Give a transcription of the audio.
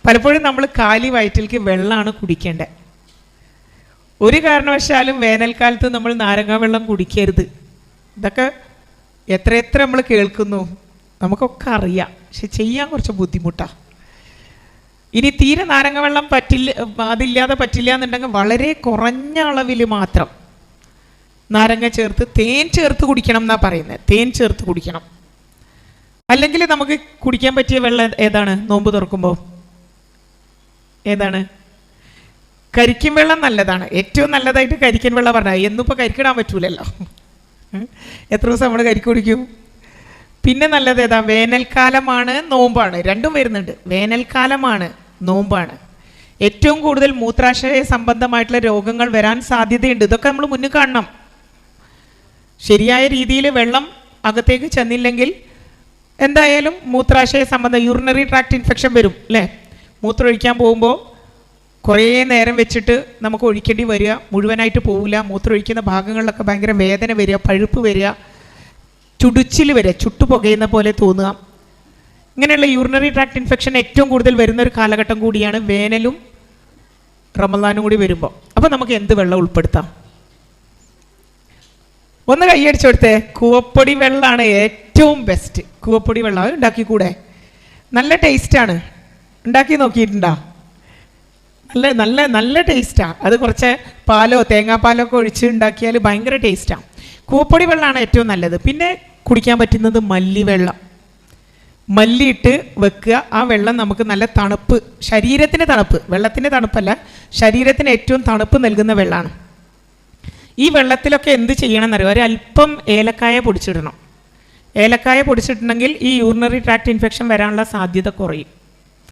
പലപ്പോഴും നമ്മൾ കാലി വയറ്റിലേക്ക് വെള്ളമാണ് കുടിക്കേണ്ടത്. ഒരു കാരണവശാലും വേനൽക്കാലത്ത് നമ്മൾ നാരങ്ങ വെള്ളം കുടിക്കരുത്. ഇതൊക്കെ എത്ര നമ്മൾ കേൾക്കുന്നു, നമുക്കൊക്കെ അറിയാം, പക്ഷെ ചെയ്യാൻ കുറച്ച് ബുദ്ധിമുട്ടാണ്. ഇനി തീരെ നാരങ്ങ വെള്ളം അതില്ലാതെ പറ്റില്ല എന്നുണ്ടെങ്കിൽ വളരെ കുറഞ്ഞ അളവിൽ മാത്രം നാരങ്ങ ചേർത്ത് തേൻ ചേർത്ത് കുടിക്കണം എന്നാണ് പറയുന്നത്. തേൻ ചേർത്ത് കുടിക്കണം. അല്ലെങ്കിൽ നമുക്ക് കുടിക്കാൻ പറ്റിയ വെള്ളം ഏതാണ്? നോമ്പ് തുറക്കുമ്പോൾ ഏതാണ്? കരിക്കിൻ വെള്ളം നല്ലതാണ്. ഏറ്റവും നല്ലതായിട്ട് കരിക്കിൻ വെള്ളം പറഞ്ഞാൽ എന്നിപ്പോൾ കരിക്കിടാൻ പറ്റൂലല്ലോ. എത്ര ദിവസം നമ്മൾ കരിക്ക് കുടിക്കും? പിന്നെ നല്ലത് ഏതാ? വേനൽക്കാലമാണ്, നോമ്പാണ്, രണ്ടും വരുന്നുണ്ട്. വേനൽക്കാലമാണ്, നോമ്പാണ്. ഏറ്റവും കൂടുതൽ മൂത്രാശയ സംബന്ധമായിട്ടുള്ള രോഗങ്ങൾ വരാൻ സാധ്യതയുണ്ട്. ഇതൊക്കെ നമ്മൾ മുന്നിൽ കാണണം. ശരിയായ രീതിയിൽ വെള്ളം അകത്തേക്ക് ചെന്നില്ലെങ്കിൽ എന്തായാലും മൂത്രാശയ സംബന്ധം യൂറിനറി ട്രാക്ട് ഇൻഫെക്ഷൻ വരും അല്ലേ? മൂത്രമൊഴിക്കാൻ പോകുമ്പോൾ കുറേ നേരം വെച്ചിട്ട് നമുക്ക് ഒഴിക്കേണ്ടി വരിക, മുഴുവനായിട്ട് പോവില്ല. മൂത്രമൊഴിക്കുന്ന ഭാഗങ്ങളിലൊക്കെ ഭയങ്കര വേദന വരിക, പഴുപ്പ് വരിക, ചുടുച്ചിൽ വരിക, ചുട്ടുപുകയുന്ന പോലെ തോന്നുക. ഇങ്ങനെയുള്ള യൂറിനറി ട്രാക്ട് ഇൻഫെക്ഷൻ ഏറ്റവും കൂടുതൽ വരുന്നൊരു കാലഘട്ടം കൂടിയാണ് വേനലും റമദാനും കൂടി വരുമ്പോൾ. അപ്പോൾ നമുക്ക് എന്ത് വെള്ളം ഉൾപ്പെടുത്താം? ഒന്ന് കൈയടിച്ചു കൊടുത്തേ. കൂവപ്പൊടി വെള്ളമാണ് ഏറ്റവും ബെസ്റ്റ്. കൂവപ്പൊടി വെള്ളം അത് ഉണ്ടാക്കിക്കൂടെ? നല്ല ടേസ്റ്റാണ്. ഉണ്ടാക്കി നോക്കിയിട്ടുണ്ടോ? നല്ല നല്ല നല്ല ടേസ്റ്റാണ്. അത് കുറച്ച് പാലോ തേങ്ങാപ്പാലോ ഒക്കെ ഒഴിച്ച് ഉണ്ടാക്കിയാൽ ഭയങ്കര ടേസ്റ്റാണ്. കൂവപ്പൊടി വെള്ളമാണ് ഏറ്റവും നല്ലത്. പിന്നെ കുടിക്കാൻ പറ്റുന്നത് മല്ലിവെള്ളം. മല്ലിയിട്ട് വെക്കുക. ആ വെള്ളം നമുക്ക് നല്ല തണുപ്പ്, ശരീരത്തിന് തണുപ്പ്, വെള്ളത്തിന് തണുപ്പല്ല, ശരീരത്തിന് ഏറ്റവും തണുപ്പ് നൽകുന്ന വെള്ളമാണ്. ഈ വെള്ളത്തിലൊക്കെ എന്ത് ചെയ്യണം എന്നറിയോ? ഒരല്പം ഏലക്കായ പൊടിച്ചിടണം. ഏലക്കായ പൊടിച്ചിട്ടുണ്ടെങ്കിൽ ഈ യൂറിനറി ട്രാക്ട് ഇൻഫെക്ഷൻ വരാനുള്ള സാധ്യത കുറയും.